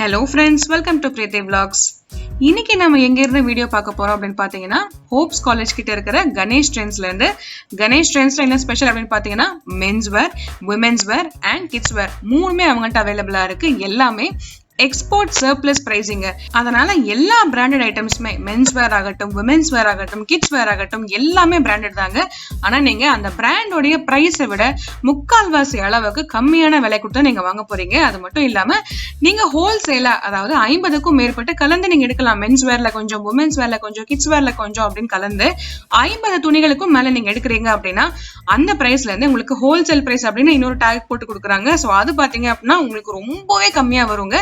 Hello friends, welcome to creative vlogs. இன்னைக்கு நம்ம எங்க இருந்து வீடியோ பார்க்க போறோம் அப்படின்னு பாத்தீங்கன்னா, ஹோப்ஸ் காலேஜ் கிட்ட இருக்கிற கணேஷ் ட்ரெண்ட்ஸ்ல இருந்து. கணேஷ் ட்ரெண்ட்ஸ்ல என்ன ஸ்பெஷல் அப்படின்னு பாத்தீங்கன்னா, men's wear, women's wear and kids wear மூணுமே அவங்கள்ட்ட அவைலபிளா இருக்கு. எல்லாமே எக்ஸ்போர்ட் சர்ப்ளஸ் பிரைசிங். அதனால எல்லா பிராண்டட் ஐட்டம்ஸுமே மென்ஸ் வேர் ஆகட்டும், விமென்ஸ் வேர் ஆகட்டும், கிட்ஸ் வேர் ஆகட்டும் எல்லாமே பிராண்டட் தாங்க. ஆனா நீங்க அந்த பிராண்டோடைய பிரைஸை விட முக்கால்வாசி அளவுக்கு கம்மியான விலை கொடுத்து நீங்க வாங்க போறீங்க. அது மட்டும் இல்லாம நீங்க ஹோல்சேலா, அதாவது 50க்கும் மேற்பட்டு கலந்து நீங்க எடுக்கலாம். மென்ஸ் வேர்ல கொஞ்சம், விமென்ஸ் வேர்ல கொஞ்சம், கிட்ஸ் வேர்ல கொஞ்சம் அப்படின்னு கலந்து 50 துணிகளுக்கும் மேல நீங்க எடுக்கிறீங்க அப்படின்னா அந்த பிரைஸ்ல இருந்து உங்களுக்கு ஹோல்சேல் பிரைஸ் அப்படின்னு இன்னொரு டேக் போட்டு கொடுக்குறாங்க. ஸோ அது பாத்தீங்க அப்படின்னா உங்களுக்கு ரொம்பவே கம்மியா வருங்க.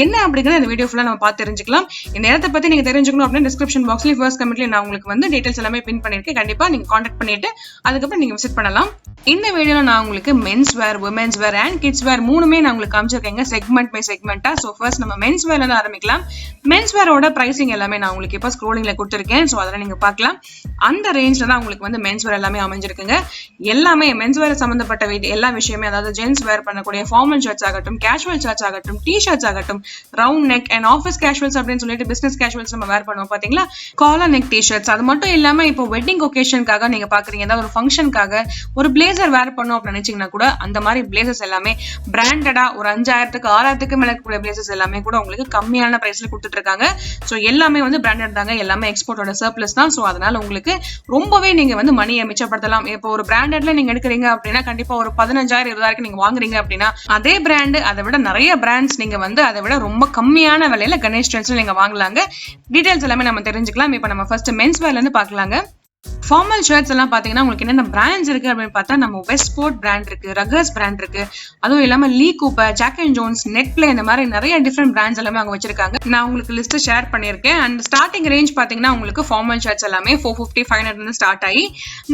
என்ன அப்படிங்கறத இந்த வீடியோ ஃபுல்லா நம்ம பார்த்து தெரிஞ்சுக்கலாம். இந்த இடத்தை பத்தி நீங்க தெரிஞ்சுக்கணும் அப்படின்னா டிஸ்கிரிப்ஷன் பாக்ஸ்ல ஃபர்ஸ்ட் கமெண்ட்ல நான் உங்களுக்கு வந்து டீடைல்ஸ் எல்லாமே பின் பண்ணிருக்கேன். கண்டிப்பா நீங்க கான்டாக்ட் பண்ணிட்டு அதுக்கப்புறம் நீங்க விசிட் பண்ணலாம். இந்த வீடியோல நான் உங்களுக்கு men's wear, women's wear and kids wear மூணுமே நான் உங்களுக்கு காமிச்சிருக்கேங்க செக்மெண்ட் பை செக்மெண்டா. ஸோ ஃபர்ஸ்ட் நம்ம மென்ஸ் வேர்ல இருந்து ஆரம்பிக்கலாம். மென்ஸ் வேரோட பிரைசிங் எல்லாமே நான் உங்களுக்கு இப்போ ஸ்க்ரோலிங்ல கொடுத்துருக்கேன். ஸோ அதெல்லாம் நீங்க பார்க்கலாம். அந்த ரேஞ்ச்ல தான் உங்களுக்கு வந்து மென்ஸ் வேர் எல்லாமே அமைஞ்சிருக்குங்க. எல்லாமே மென்ஸ் வேர் சம்பந்தப்பட்ட எல்லா விஷயமே, அதாவது ஜென்ஸ் வேர் பண்ணக்கூடிய ஃபார்மல் ஷர்ட்ஸ் ஆகட்டும், கேஷுவல் ஷர்ட்ஸ் ஆகட்டும், டி ஷர்ட்ஸ் ஆகட்டும், round neck and office casuals அப்படின்னு சொல்லிட்டு பிசினஸ் கேஷுவல்ஸ் நம்ம வேர் பண்ணுவோம் பாத்தீங்களா, காலர் நெக் டி ஷர்ட்ஸ். அது மட்டும் இல்லாம இப்போ வெட்டிங் ஒகேஷனுக்காக நீங்க பாக்குறீங்க, ஏதாவது ஒரு ஃபங்க்ஷனுக்காக ஒரு பிளேசர் வேர் பண்ணும் அப்படின்னு நினைச்சீங்கன்னா கூட அந்த மாதிரி பிளேசர்ஸ் எல்லாமே பிராண்டடா ஒரு 5000க்கு 6000க்கு மேல கூடிய பிளேசர்ஸ் எல்லாமே கூட உங்களுக்கு கம்மியான பிரைஸ்ல கொடுத்துட்டு இருக்காங்க. ஸோ எல்லாமே வந்து பிராண்டட் தாங்க, எல்லாமே எக்ஸ்போர்ட்டோட சர்ப்ளஸ் தான். ஸோ அதனால உங்களுக்கு ரொம்பவே நீங்க வந்து மணியை மிச்சப்படுத்தலாம். இப்போ ஒரு பிராண்டட்ல நீங்க எடுக்கிறீங்க அப்படின்னா கண்டிப்பா ஒரு 15,000 20,000 நீங்க வாங்குறீங்க அப்படின்னா அதே பிராண்ட், அதை விட நிறைய பிராண்ட்ஸ் நீங்க வந்து அதை விட ரொம்ப கம்மியான விலையில கணேஷ் ட்ரெண்ட்ஸ்ல நீங்க வாங்கலாங்க. டீடைல்ஸ் எல்லாமே நம்ம தெரிஞ்சுக்கலாம். இப்போ நம்ம ஃபர்ஸ்ட் மென்ஸ் வேர்ல இருந்து பார்க்கலாங்க. ஃபார்மல் ஷர்ட்ஸ் எல்லாம் பாத்தீங்கன்னா உங்களுக்கு என்னென்ன பிராண்ட்ஸ் இருக்கு அப்படின்னு பார்த்தா, நம்ம வெஸ்ட் ஸ்போர்ட் பிராண்ட் இருக்கு, ரகர்ஸ் பிராண்ட் இருக்கு, அதுவும் இல்லாம Lee Cooper, Jack and Jones, Netplay, இந்த மாதிரி நிறைய டிஃப்ரெண்ட் பிராண்ட்ஸ் எல்லாமே அவங்க வச்சிருக்காங்க. நான் உங்களுக்கு லிஸ்ட் ஷேர் பண்ணிருக்கேன். அண்ட் ஸ்டார்டிங் ரேஞ்ச் பாத்தீங்கன்னா உங்களுக்கு ஃபார்மல் ஷர்ட்ஸ் எல்லாமே 450 500 ஸ்டார்ட் ஆகி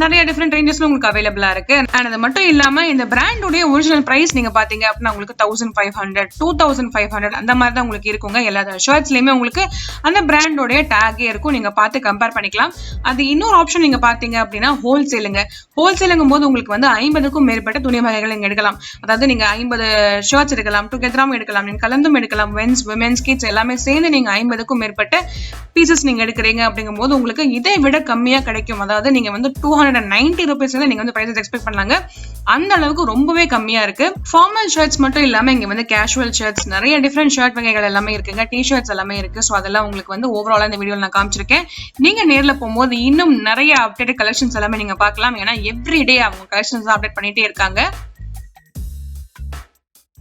நிறைய டிஃப்ரெண்ட் ரேஞ்சஸ்ல உங்களுக்கு அவைலபிளா இருக்கு. அண்ட் அது மட்டும் இல்லாம இந்த பிராண்டோட ஒரிஜினல் பிரைஸ் நீங்க பாத்தீங்க அப்படின்னா உங்களுக்கு 1500 2500 அந்த மாதிரி தான் உங்களுக்கு இருக்குங்க. எல்லா ஷர்ட்ஸ்லயுமே உங்களுக்கு அந்த பிராண்டோட டேகே இருக்கும். நீங்க பார்த்து கம்பேர் பண்ணிக்கலாம். அது இன்னொரு ஆப்ஷன் நீங்க பாத்தீங்க அப்படின்னா ஹோல்சேலுங்க. ஹோல்சேலுங்கும் போது உங்களுக்கு வந்து 50க்கும் மேற்பட்ட துணி வகைகள் நீங்க எடுக்கலாம். அதாவது நீங்க 50 ஷர்ட்ஸ் எடுக்கலாம், டுகெதராவும் எடுக்கலாம், நீங்க கலந்தும் எடுக்கலாம். மென்ஸ், விமென்ஸ், கிட்ஸ் எல்லாமே சேர்ந்து நீங்க 50க்கும் மேற்பட்ட பீசஸ் நீங்க எடுக்கிறீங்க அப்படிங்கும் போது உங்களுக்கு இதை விட கம்மியா கிடைக்கும். அதாவது நீங்க வந்து 290 rupees நீங்க வந்து பிரைசஸ் எக்ஸ்பெக்ட் பண்ணலாங்க. அந்த அளவுக்கு ரொம்பவே கம்மியா இருக்கு. ஃபார்மல் ஷர்ட்ஸ் மட்டும் இல்லாம இங்க வந்து கேஷுவல் ஷர்ட்ஸ், நிறைய டிஃப்ரெண்ட் ஷர்ட் வகைகள் எல்லாமே இருக்குங்க. டி ஷர்ட்ஸ் எல்லாமே இருக்கு. ஸோ அதெல்லாம் உங்களுக்கு வந்து ஓவராலா இந்த வீடியோல நான் காமிச்சிருக்கேன். நீங்க நேர்ல போகும்போது இன்னும் நிறைய அப்டேட் கலெக்ஷன்ஸ் எல்லாமே நீங்க பார்க்கலாம். ஏன்னா எவ்ரிடே அவங்க கலெக்ஷன்ஸ் அப்டேட் பண்ணிட்டே இருக்காங்க.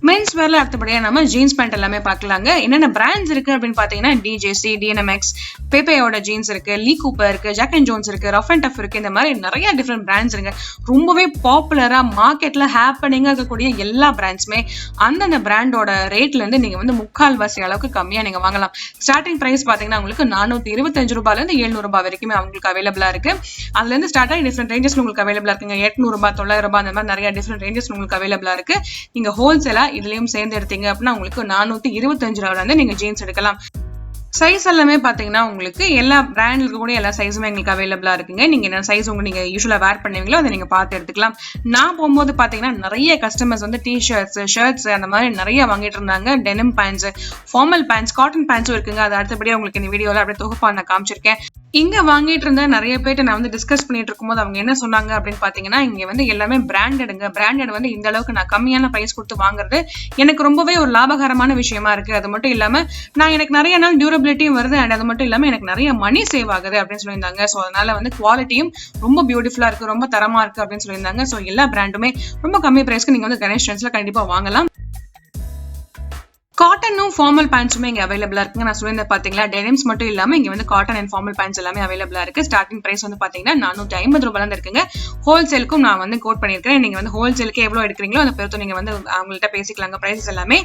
மென்ஸ் வேர்ல அடுத்தபடியா நம்ம ஜீன்ஸ் பேண்ட் எல்லாமே பார்க்கலாங்க. என்னென்ன பிராண்ட்ஸ் இருக்கு அப்படின்னு பாத்தீங்கன்னா, டிஜேசி, டிஎன்எம்எக்ஸ், பேப்பேயோட ஜீன்ஸ் இருக்கு, லீ கூப்பர் இருக்கு, ஜாக் அண்ட் ஜோன்ஸ் இருக்கு, ரஃப் அண்ட் டஃப் இருக்கு. இந்த மாதிரி நிறைய டிஃப்ரெண்ட் பிராண்ட்ஸ் இருக்கு. ரொம்பவே பாப்புலரா மார்க்கெட்ல ஹேப்பனிங்கா இருக்கக்கூடிய எல்லா பிராண்ட்ஸுமே அந்தந்த பிராண்டோட ரேட்ல இருந்து நீங்க வந்து முக்கால்வாசி அளவுக்கு கம்மியா நீங்க வாங்கலாம். ஸ்டார்டிங் பிரைஸ் பாத்தீங்கன்னா உங்களுக்கு 425 ரூபாயில இருந்து 700 ரூபாய் வரைக்குமே அவங்களுக்கு அவைலபிளா இருக்கு. அதுல இருந்து ஸ்டார்ட் ஆகி டிஃப்ரெண்ட் ரேஞ்சஸ் உங்களுக்கு அவைலபிளா இருக்குங்க. 800 ரூபாய், 900 ரூபாய், அந்த மாதிரி நிறைய டிஃப்ரெண்ட் ரேஞ்சஸ் உங்களுக்கு அவைலபிளா இருக்கு. நீங்க ஹோல்சேலா இதுலயும் சேர்ந்து எடுத்தீங்க அப்படின்னா உங்களுக்கு 425 ரூபாயில இருந்து நீங்க ஜீன்ஸ் எடுக்கலாம். சைஸ் எல்லாமே பாத்தீங்கன்னா உங்களுக்கு எல்லா பிராண்ட்ல கூட எல்லா சைஸுமே எங்களுக்கு அவைலபிளா இருக்குங்க. நீங்க என்ன சைஸ் நீங்க யூஸ்வலா வேர் பண்ணுவீங்களோ அதை நீங்க பார்த்து எடுத்துக்கலாம். நான் போகும்போது பாத்தீங்கன்னா நிறைய கஸ்டமர்ஸ் வந்து டி ஷர்ட்ஸ், ஷர்ட்ஸ் அந்த மாதிரி நிறைய வாங்கிட்டு இருந்தாங்க. Denim pants, formal pants, cotton பேண்ட்ஸும் இருக்குங்க. அது அடுத்தபடியா உங்களுக்கு இந்த வீடியோல அப்படியே தொகுப்பா நான் காமிச்சிருக்கேன். இங்க வாங்கிட்டு இருந்த நிறைய பேர்ட்ட நான் வந்து டிஸ்கஸ் பண்ணிட்டு இருக்கும்போது அவங்க என்ன சொன்னாங்க அப்படின்னு பாத்தீங்கன்னா, இங்க வந்து எல்லாமே பிராண்டடுங்க. பிராண்டட் வந்து இந்த அளவுக்கு நான் கம்மியான பிரைஸ் கொடுத்து வாங்குறது எனக்கு ரொம்பவே ஒரு லாபகரமான விஷயமா இருக்கு. அது மட்டும் இல்லாம நான் எனக்கு நிறைய நாள் டியூரபிலிட்டியும் வருது. அண்ட் அது மட்டும் இல்லாம எனக்கு நிறைய மணி சேவ் ஆகுது அப்படின்னு சொல்லியிருந்தாங்க. ஸோ அதனால வந்து குவாலிட்டியும் ரொம்ப பியூட்டிஃபுல்லா இருக்கு, ரொம்ப தரமா இருக்கு அப்படின்னு சொல்லியிருந்தாங்க. ஸோ எல்லா பிராண்டுமே ரொம்ப கம்மி பிரைஸ்க்கு நீங்க வந்து கணேஷ் ட்ரெண்ட்ஸ்ல கண்டிப்பா வாங்கலாம். காட்டனும் ஃபார்மல் பேண்ட்ஸுமே இங்க அவைலபிளா இருக்குங்க. நான் சொல்லியிருந்தேன் பாத்தீங்களா, டெனிம்ஸ் மட்டும் இல்லாம இங்க வந்து காட்டன் அண்ட் ஃபார்மல் பேண்ட்ஸ் எல்லாமே அவைலபிளா இருக்கு. ஸ்டார்டிங் பிரைஸ் வந்து பாத்தீங்கன்னா 450 ரூபாயில இருந்து இருக்குங்க. ஹோல்சேலுக்கும் நான் வந்து கோட் பண்ணிருக்கேன். நீங்க வந்து ஹோல்சேலுக்கு எவ்வளவு எடுக்கிறீங்களோ அதை பொறுத்து நீங்க வந்து அவங்கள்ட்ட பேசிக்கலாங்க பிரைசஸ் எல்லாமே.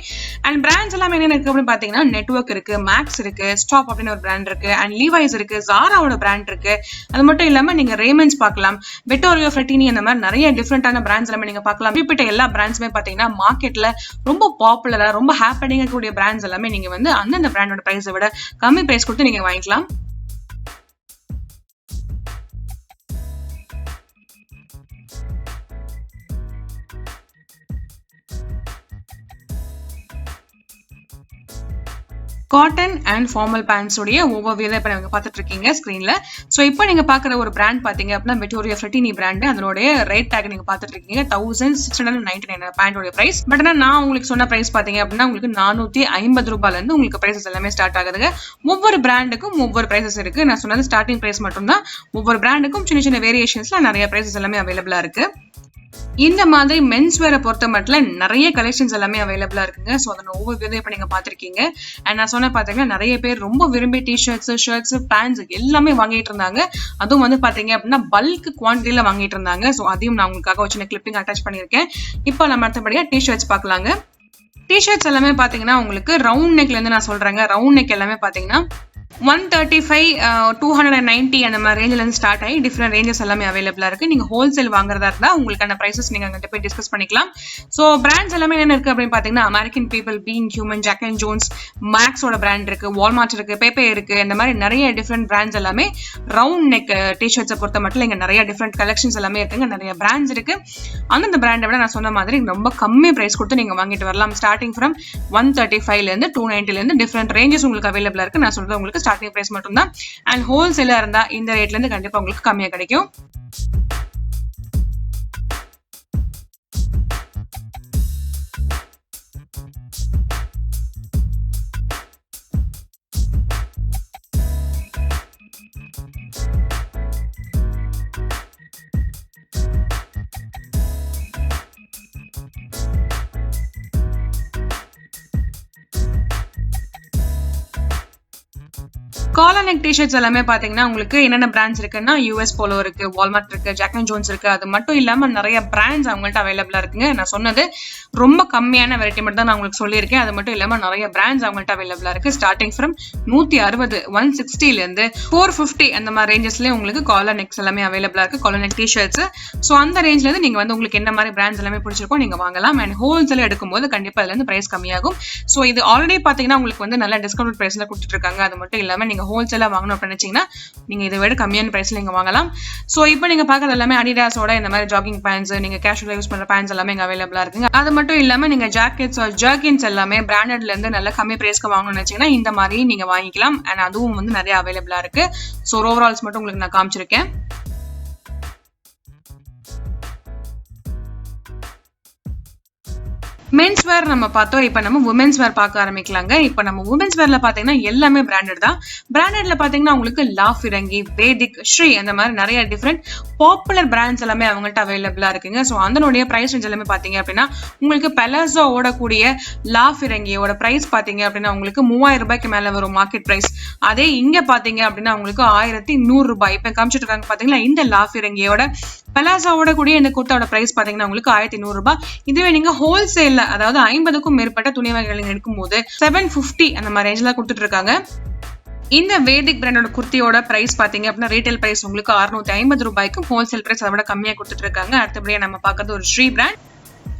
அண்ட் பிராண்ட்ஸ் எல்லாமே என்ன இருக்கு அப்படின்னு பாத்தீங்கன்னா, நெட்வொர்க் இருக்கு, மேக்ஸ் இருக்கு, ஸ்டாப் அப்படின்னு ஒரு பிராண்ட் இருக்கு, அண்ட் லீவைஸ் இருக்கு, ஜாராவோட பிராண்ட் இருக்கு. அது மட்டும் இல்லாம நீங்க ரேமன்ஸ் பார்க்கலாம், வெட்டோரியோ, ஃப்ரெட்டினி, அந்த மாதிரி நிறைய டிஃப்ரெண்டான பிராண்ட்ஸ் எல்லாமே நீங்க பார்க்கலாம். குறிப்பிட்ட எல்லா பிராண்ட்ஸுமே பாத்தீங்கன்னா மார்க்கெட்ல ரொம்ப பாப்புலரா, ரொம்ப ஹேப்பனிங் கூடிய பிராண்ட்ஸ் எல்லாமே நீங்க வந்து அந்தந்த பிராண்டோட பிரைஸை விட கம்மி பிரைஸ் கொடுத்து நீங்க வாங்கிக்கலாம். காட்டன் அண்ட் ஃபார்மல் பேண்ட்ஸ் உடைய ஓவர்வியூ தான் இப்போ நீங்க பார்த்துட்டு இருக்கீங்க ஸ்கிரீன்ல. ஸோ இப்போ நீங்க பாக்குற ஒரு பிராண்ட் பாத்தீங்க அப்படின்னா விக்டோரியா ஃப்ரெட்டினி பிராண்ட். அதனுடைய ரேட் டேக் நீங்க பார்த்துட்டு இருக்கீங்க 1699 பேண்டோட பிரைஸ். பட் ஆனா நான் உங்களுக்கு சொன்ன பிரைஸ் பாத்தீங்க அப்படின்னா உங்களுக்கு 450 ரூபாயில இருந்து உங்களுக்கு பிரைசஸ் எல்லாமே ஸ்டார்ட் ஆகுதுங்க. ஒவ்வொரு பிராண்டுக்கும் ஒவ்வொரு பிரைசஸ் இருக்கு. நான் சொன்னது ஸ்டார்டிங் பிரைஸ் மட்டும் தான். ஒவ்வொரு பிராண்டுக்கும் சின்ன சின்ன வேரியேஷன்ஸ்ல நிறைய பிரைசஸ் எல்லாமே அவைலபிளா இருக்கு. இந்த மாதிரி மென்ஸ் வேரை பொறுத்த மட்டும் நிறைய கலெக்ஷன்ஸ் எல்லாமே அவைலபிளா இருக்குங்க. ஸோ அதோட ஓவர்வியூ இப்ப நீங்க பாத்திருக்கீங்க. அண்ட் நான் சொன்ன பாத்தீங்கன்னா நிறைய பேர் ரொம்ப விரும்பி டிஷர்ட்ஸ், ஷர்ட்ஸ், பேண்ட்ஸ் எல்லாமே வாங்கிட்டு இருந்தாங்க. அதுவும் வந்து பாத்தீங்க அப்படின்னா பல்க் குவான்டிட்டியில வாங்கிட்டு இருந்தாங்க. ஸோ அதையும் நான் உங்களுக்காக ஒரு சின்ன கிளிப்பிங் அட்டாச் பண்ணிருக்கேன். இப்போ நம்ம அடுத்தபடியா டிஷர்ட்ஸ் பாக்கலாங்க. டிஷர்ட்ஸ் எல்லாமே பாத்தீங்கன்னா உங்களுக்கு ரவுண்ட் நெக்ல இருந்து நான் சொல்றேங்க. ரவுண்ட் நெக் எல்லாமே பாத்தீங்கன்னா 135, 290 அந்த மாதிரி ரேஞ்சில இருந்து ஸ்டார்ட் ஆகி டிஃப்ரெண்ட் ரேஞ்சஸ் எல்லாமே அவைலபிளா இருக்கு. நீங்க ஹோல்சேல் வாங்குறதா இருந்தா உங்களுக்கான பிரைசஸ் நீங்க அங்கிட்ட போய் டிஸ்கஸ் பண்ணிக்கலாம். சோ பிராண்ட்ஸ் எல்லாமே என்ன இருக்கு அப்படின்னு பாத்தீங்கன்னா American people, being human, Jack and Jones, மேக்ஸோட பிராண்ட் இருக்கு, வால்மார்ட் இருக்கு, பேபே இருக்கு. இந்த மாதிரி நிறைய டிஃப்ரெண்ட் பிராண்ட்ஸ் எல்லாமே ரவுண்ட் நெக் டிஷர்ட்ஸை பொறுத்த மட்டும் இங்க நிறைய டிஃப்ரெண்ட் கலெக்ஷன்ஸ் எல்லாமே இருக்குங்க. நிறைய பிராண்ட்ஸ் இருக்கு. அந்த பிராண்டை விட நான் சொன்ன மாதிரி ரொம்ப கம்மி பிரைஸ் கொடுத்து நீங்க வாங்கிட்டு வரலாம். ஸ்டார்டிங் ஃப்ரம் 135ல இருந்து 290ல இருந்து டிஃப்ரெண்ட் ரேஞ்சஸ் உங்களுக்கு அவைலபிளா இருக்கு. நான் சொல்றது உங்களுக்கு ஸ்டார்டிங் பிரைஸ் மட்டும் தான். அண்ட் ஹோல்சேலா இருந்தா இந்த ரேட்ல இருந்து கண்டிப்பா உங்களுக்கு கம்மியா கிடைக்கும். காலர் நெக் டிஷர்ட்ஸ் எல்லாமே பாத்தீங்கன்னா உங்களுக்கு என்னென்ன பிராண்ட்ஸ் இருக்குன்னா யூஎஸ் போலோ இருக்கு, வால்மார்ட் இருக்கு, ஜாக் அண்ட் ஜோன்ஸ் இருக்கு. அது மட்டும் இல்லாம நிறைய பிராண்ட்ஸ் அவங்கள்ட்ட அவைலபிளா இருக்குங்க. நான் சொன்னது ரொம்ப கம்மியான வெரைட்டி மட்டும் தான் நான் உங்களுக்கு சொல்லியிருக்கேன். அது மட்டும் இல்லாம நிறைய பிராண்ட்ஸ் அவங்கள்ட்ட அவைலபிளா இருக்கு. ஸ்டார்டிங் ஃப்ரம் 160, 160ல இருந்து 450 அந்த மாதிரி ரேஞ்சஸ்லயே உங்களுக்கு காலர் நெக்ஸ் எல்லாமே அவைலபிளா இருக்கு. Collar neck T-shirts. ஸோ அந்த ரேஞ்ச்ல இருந்து நீங்க வந்து உங்களுக்கு என்ன மாதிரி பிராண்ட்ஸ் எல்லாமே பிடிச்சிருக்கோ நீங்க வாங்கலாம். அண்ட் ஹோல்சேல் எடுக்கும்போது கண்டிப்பா இதுல இருந்து பிரைஸ் கம்மியாகும். ஸோ இது ஆல்ரெடி பாத்தீங்கன்னா உங்களுக்கு வந்து நல்ல டிஸ்கவுண்ட் பிரைஸ்ல கொடுத்துட்டு இருக்காங்க. அது மட்டும் இல்லாம நீங்க ஹோல்சேலா வாங்கணும் அப்படின்னு நினைச்சீங்கன்னா நீங்க இதை விட கம்மியான பிரைஸ்ல நீங்க வாங்கலாம். சோ இப்போ நீங்க பாக்குறது எல்லாமே அடிடாஸோட இந்த மாதிரி ஜாகிங் பேண்ட்ஸ், நீங்க கேஷுவலா யூஸ் பண்ற பேண்ட்ஸ் எல்லாமே இங்க அவைலபிளா இருக்குங்க. அது மட்டும் இல்லாம நீங்க ஜாக்கெட்ஸ், ஜர்கின்ஸ் எல்லாமே பிராண்டட்ல இருந்து நல்ல கம்மி பிரைஸ்க்கு வாங்கணும்னு நினைச்சீங்கன்னா இந்த மாதிரி நீங்க வாங்கிக்கலாம். அண்ட் அதுவும் வந்து நிறைய அவைலபிளா இருக்கு. சோ ஓவரால்ஸ் மட்டும் உங்களுக்கு நான் காமிச்சிருக்கேன். மென்ஸ் வேர் நம்ம பார்த்தோம். இப்ப நம்ம உமன்ஸ் வேர் பார்க்க ஆரம்பிக்கலாங்க. இப்ப நம்ம உமன்ஸ் வேர்ல பாத்தீங்கன்னா எல்லாமே பிராண்டட் தான். பிராண்டட்ல பாத்தீங்கன்னா உங்களுக்கு லா ஃபிரங்கி, வேதிக், ஸ்ரீ அந்த மாதிரி நிறைய டிஃப்ரெண்ட் பாப்புலர் பிராண்ட்ஸ் எல்லாமே அவங்கள்ட்ட அவைலபிளா இருக்குங்க. ஸோ அதனுடைய பிரைஸ் ரேஞ்ச் எல்லாமே பாத்தீங்க அப்படின்னா உங்களுக்கு பெலசோ ஓடக்கூடிய லா ஃபிரங்கியோட பிரைஸ் பாத்தீங்க அப்படின்னா உங்களுக்கு 3000 ரூபாய்க்கு மேல வரும் மார்க்கெட் பிரைஸ். அதே இங்க பாத்தீங்க அப்படின்னா உங்களுக்கு 1100 ரூபாய். இப்ப காமிச்சிட்டு இருக்காங்க பாத்தீங்களா இந்த லா ஃபிரங்கியோட பெலாசாவோட கூடிய இந்த குர்த்தாவோட பிரைஸ் பாத்தீங்கன்னா உங்களுக்கு 1100 ரூபாய். இதுவே நீங்க ஹோல்சேல்ல அதாவது 50க்கும் மேற்பட்ட துணி வகைகள் எடுக்கும் போது 750 அந்த மாதிரி ரேஞ்ச்ல கொடுத்துட்டு இருக்காங்க. இந்த வேதிக் பிராண்டோட குர்த்தியோட பிரைஸ் பாத்தீங்க அப்படின்னா ரீட்டைல் பிரைஸ் உங்களுக்கு 650 ரூபாய்க்கும், ஹோல்சேல் பிரைஸ் அதை விட கம்மியா கொடுத்துட்டு இருக்காங்க. அடுத்தபடியா நம்ம பாக்குறது ஒரு ஸ்ரீ பிராண்ட்.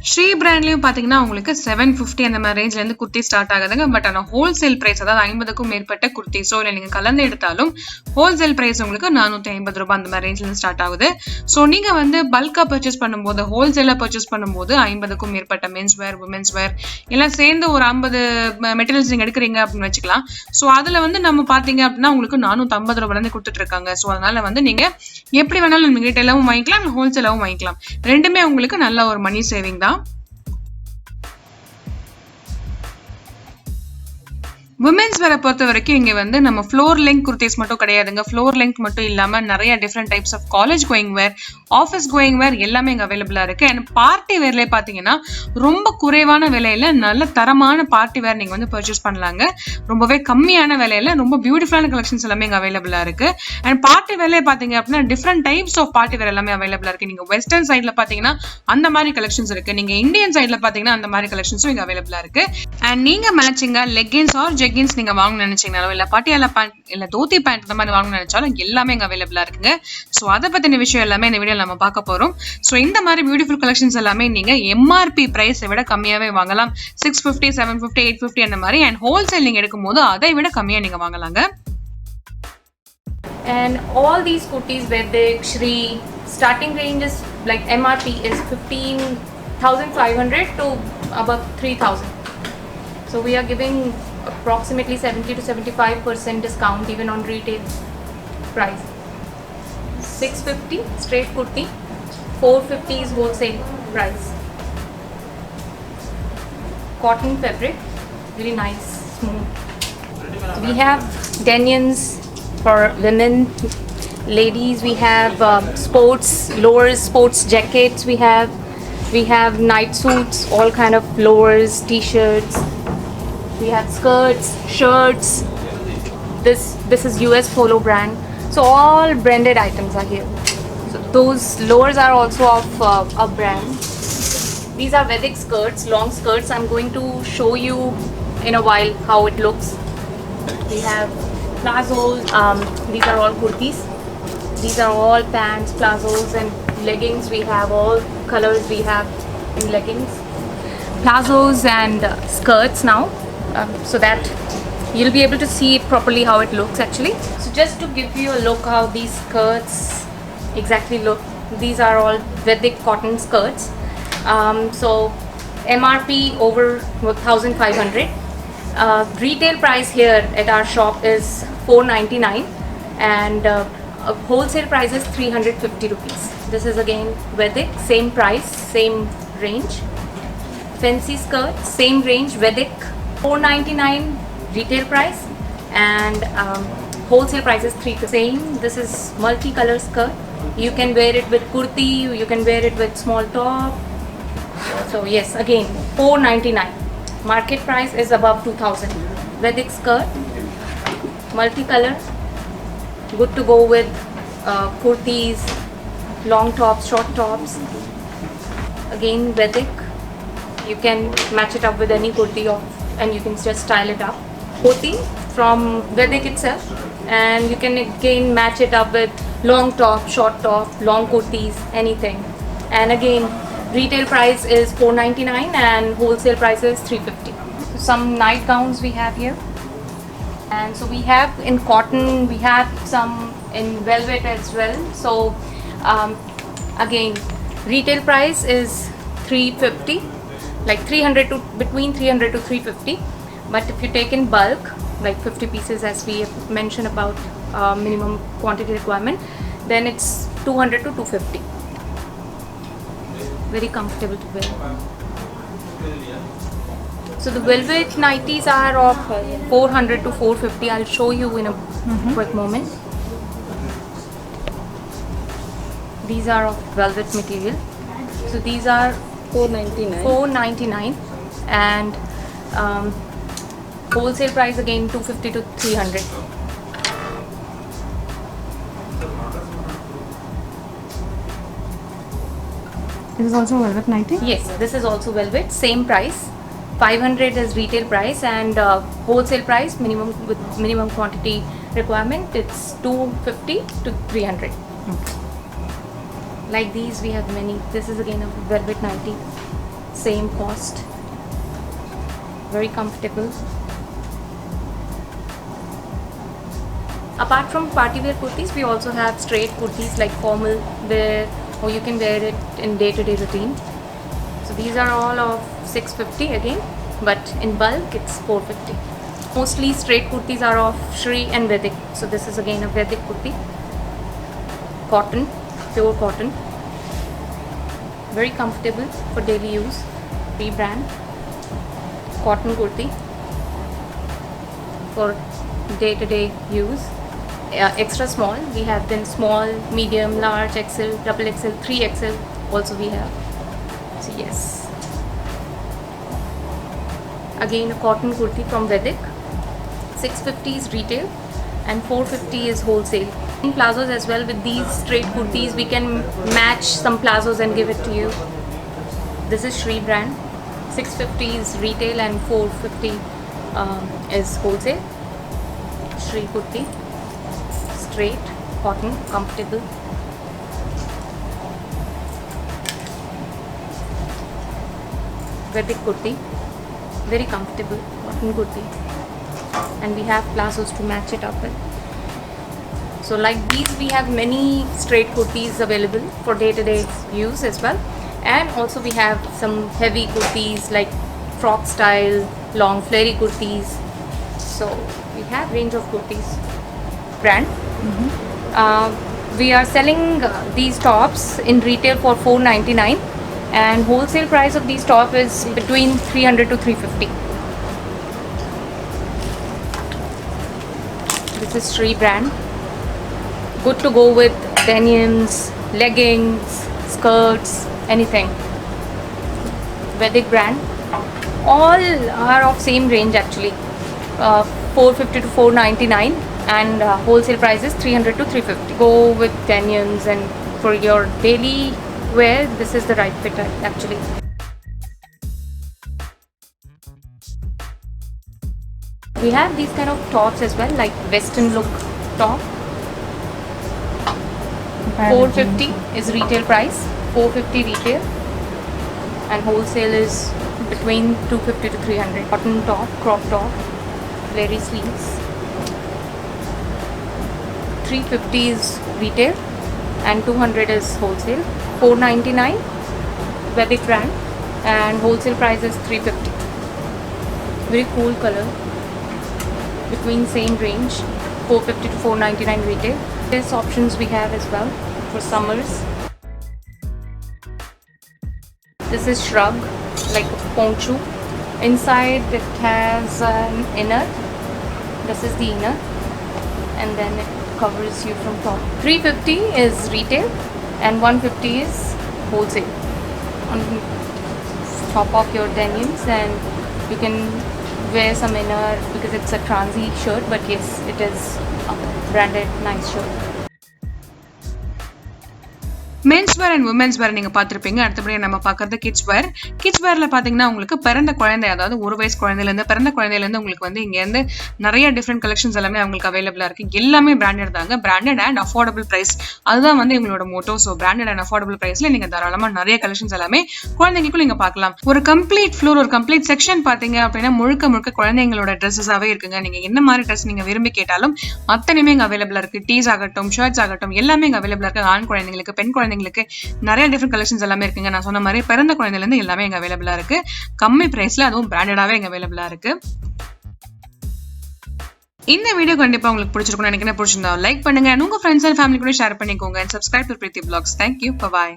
ஸ்ரீ பிராண்ட்லயும் பாத்தீங்கன்னா உங்களுக்கு 750 அந்த மாதிரி ரேஞ்ச்ல இருந்து குர்த்தி ஸ்டார்ட் ஆகுதுங்க. பட் ஆனா ஹோல்சேல் பிரைஸ் அதாவது 50க்கும் மேற்பட்ட குர்த்தி சோ இல்ல நீங்க கலந்து எடுத்தாலும் ஹோல்சேல் பிரைஸ் உங்களுக்கு 450 ரூபாய் அந்த மாதிரி ரேஞ்ச்ல இருந்து ஸ்டார்ட் ஆகுது. சோ நீங்க வந்து பல்கா பர்ச்சேஸ் பண்ணும்போது, ஹோல்சேலா பர்ச்சேஸ் பண்ணும்போது 50க்கும் மேற்பட்ட மென்ஸ் வேர், உமன்ஸ் வேர் எல்லாம் சேர்ந்து ஒரு 50 மெட்டீரியல்ஸ் நீங்க எடுக்கிறீங்க அப்படின்னு வச்சுக்கலாம். சோ அதுல வந்து நம்ம பாத்தீங்க அப்படின்னா உங்களுக்கு 450 ரூபாய் இருந்து கொடுத்துட்டு இருக்காங்க. சோ அதனால வந்து நீங்க எப்படி வேணாலும் நீங்க ரீட்டைலாவும் வாங்கிக்கலாம், ஹோல்சேலாவும் வாங்கிக்கலாம். ரெண்டுமே உங்களுக்கு நல்ல ஒரு மணி சேவிங் தான். உமன்ஸ் வேரை பொறுத்த வரைக்கும் இங்க வந்து நம்ம ஃப்ளோர் லெங்க் குர்த்திஸ் மட்டும் கிடையாதுங்க. ஃப்ளோர் லெங்க் மட்டும் இல்லாம நிறைய different types of college going wear, office going wear எல்லாமே இங்க அவைலபிளா இருக்கு. அண்ட் பார்ட்டி வேர்ல பாத்தீங்கன்னா ரொம்ப குறைவான விலையில நல்ல தரமான பார்ட்டி வேர் நீங்க வந்து பர்ச்சேஸ் பண்ணலாங்க. ரொம்பவே கம்மியான விலையில ரொம்ப பியூட்டிஃபுல்லான கலெக்ஷன்ஸ் எல்லாமே இங்க அவைலபிளா இருக்கு. அண்ட் பார்ட்டி வேர்ல பாத்தீங்க அப்படின்னா different types of party wear எல்லாமே அவைலபிளா இருக்கு. நீங்க வெஸ்டர்ன் சைட்ல பாத்தீங்கன்னா அந்த மாதிரி கலெக்ஷன்ஸ் இருக்கு. நீங்க இந்தியன் சைட்ல பாத்தீங்கன்னா அந்த மாதிரி கலெக்ஷன்ஸும் இங்க அவைலபிளா இருக்கு. அண்ட் நீங்க மேட்சிங்கா லெகின்ஸ் ஆர் ஜெகின்ஸ் நீங்க வாங்கணும்னு நினைச்சீங்கனாலும் இல்ல பட்டியாலா பேண்ட் இல்ல தோத்தி பேண்ட் இந்த மாதிரி வாங்கணும்னு நினைச்சாலும் எல்லாமே இங்க அவைலபிளா இருக்குங்க. சோ அதை பத்தின விஷயம் எல்லாமே இந்த வீடியோல நம்ம பார்க்க போறோம். சோ இந்த மாதிரி பியூட்டிஃபுல் கலெக்ஷன்ஸ் எல்லாமே நீங்க எம்ஆர்பி பிரைஸை விட கம்மியாவே வாங்கலாம். 650, 750, 850 அந்த மாதிரி. அண்ட் ஹோல்சேல் நீங்க எடுக்கும்போது அதை விட கம்மியா நீங்க வாங்கலாங்க. And all these kurtis Vedic, Shri, starting range is like MRP is 15,500 to above 3,000. So we are giving approximately 70 to 75% discount even on retail price. 650 straight kurti, 450 is wholesale price. Cotton fabric, very nice, smooth. We have denims for women, ladies. We have sports lowers, sports jackets. We have night suits, all kind of lowers, t-shirts. We have skirts, shirts. This is US Polo brand. So all branded items are here. So those lowers are also of a brand. These are Vedic skirts, long skirts. I'm going to show you in a while how it looks. We have plazos. These are all kurtis. These are all pants, plazos, and leggings. We have all colors we have in leggings, plazos, and skirts now, so that you'll be able to see it properly how it looks actually. So just to give you a look how these skirts exactly look. These are all Vedic cotton skirts. So MRP over 1,500. Retail price here at our shop is 499, and wholesale price is 350 rupees. This is again Vedic, same price, same range. Fancy skirt, same range, Vedic, 499 retail price, and wholesale price is 3. Same. This is multicolor skirt. You can wear it with kurti, you can wear it with small top. So yes, again 499. Market price is above 2000. Vedic skirt, multicolor, good to go with kurtis, long tops, short tops. Again Vedic, you can match it up with any kurti and you can just style it up. Kurti from Vedic itself, and you can again match it up with long top, short top, long kurtis, anything. And again retail price is 499 and wholesale price is 350. So some nightgowns we have here, and so we have in cotton, we have some in velvet as well. So again retail price is 350, like 300 to between 300 to 350. But if you take in bulk, like 50 pieces as we have mentioned about minimum quantity requirement, then it's 200 to 250. Very comfortable to wear. So the velvet nighties are of 400 to 450. I'll show you in a quick moment. These are of velvet material. So these are 499, and wholesale price again 250 to 300. This is also velvet nightie? Yes, this is also velvet, same price. 500 is retail price, and wholesale price minimum with minimum quantity requirement, it's 250 to 300. Okay. Like these we have many. This is again a velvet nightie, same cost, very comfortable. Apart from party wear kurtis, we also have straight kurtis like formal wear, or you can wear it in day-to-day routine. So these are all of 650 again, but in bulk it's 450. Mostly straight kurtis are of Shri and Vedic. So this is again a Vedic kurti, cotton, pure cotton, very comfortable for daily use. Shri brand cotton kurti for day-to-day use. Extra small, we have then small, medium, large, XL, double XL, 3XL also we have. So yes, again a cotton kurti from Vedic. 650 is retail and 450 is wholesale. In plazos as well, with these straight kurtis we can match some plazos and give it to you. This is Shri brand. 650 is retail and 450 is wholesale. Shri kurti, straight cotton, comfortable. Vedic kurti, very comfortable cotton kurti, and we have plazos to match it up with. So like these, we have many straight kurtis available for day-to-day use as well, and also we have some heavy kurtis like frock style, long flary kurtis. So we have range of kurtis. Brand. We are selling these tops in retail for $499, and wholesale price of these top is between $300 to $350. This is Sri brand. Good to go with denims, leggings, skirts, anything. Vedic brand. All are of same range actually. $450 to $499, and wholesale price is $300 to $350. Go with denims, and for your daily wear, this is the right fit actually. We have these kind of tops as well, like western look top. $450 is retail price, $450 retail, and wholesale is between $250 to $300. Cotton top, crop top, flary sleeves. $350 is retail and $200 is wholesale. $499 Vedic brand, and wholesale price is $350. Very cool color. Between same range, $450 to $499 retail. There's options we have as well for summers. This is shrug, like a poncho. Inside it has an inner. This is the inner, and then it covers you from top. $350 is retail and $150 is wholesale. On top of your denims, and you can wear some inner because it's a transy shirt, but yes, it is a branded nice shirt. Men's wear and women's wear நீங்க பாத்திருப்பீங்க. அடுத்தபடியா நம்ம பாக்குறது kids வேர். Kids வேர்ல பாத்தீங்கன்னா உங்களுக்கு பிறந்த குழந்தை, அதாவது 1 வயசு குழந்தையில இருந்து பிறந்த குழந்தையில இருந்து உங்களுக்கு வந்து இங்க இருந்து நிறைய டிஃப்ரெண்ட் கலெக்ஷன்ஸ் எல்லாமே உங்களுக்கு அவைலபிளா இருக்கு. எல்லாமே பிராண்டட் தாங்க. பிராண்டட் அண்ட் அஃபோர்டபிள் பிரைஸ், அதுதான் வந்து எங்களோட motto. So branded and affordable பிரைஸ்ல நீங்க தாராளமா நிறைய கலெக்ஷன்ஸ் எல்லாமே குழந்தைங்களுக்கும் நீங்க பார்க்கலாம். ஒரு கம்ப்ளீட் ஃப்ளோர், ஒரு கம்ப்ளீட் செக்ஷன் பாத்தீங்க அப்படின்னா முழுக்க முழுக்க குழந்தைங்களோட ட்ரெஸ்ஸஸாவே இருக்குங்க. நீங்க என்ன மாதிரி ட்ரெஸ் நீங்க விரும்பி கேட்டாலும் அத்தனையுமே இங்க அவைலபிளா இருக்கு. டீஸ் ஆகட்டும், ஷர்ட்ஸ் ஆகட்டும், எல்லாமே இங்க அவைலபிளா இருக்கு. ஆண் குழந்தைங்களுக்கு, பெண் குழந்தைங்களுக்கு நிறைய டிஃபரெண்ட் கலெக்ஷன்ஸ் எல்லாமே இருக்குங்க. நான் சொன்ன மாதிரி பிறந்த குழந்தையில இருந்து எல்லாமே இங்க அவைலபிளா இருக்கு. கம்மி பிரைஸ்ல, அதுவும் பிராண்டடாவே இங்க அவைலபிளா இருக்கு. இந்த வீடியோ கண்டிப்பா உங்களுக்கு பிடிச்சிருக்கும் நினைக்கிறேன். பிடிச்சிருந்தா லைக் பண்ணுங்க, உங்க ஃப்ரெண்ட்ஸ் அண்ட் ஃபேமிலி கூட ஷேர் பண்ணிக்கோங்க. And subscribe to Preethi vlogs. Thank you. Bye bye.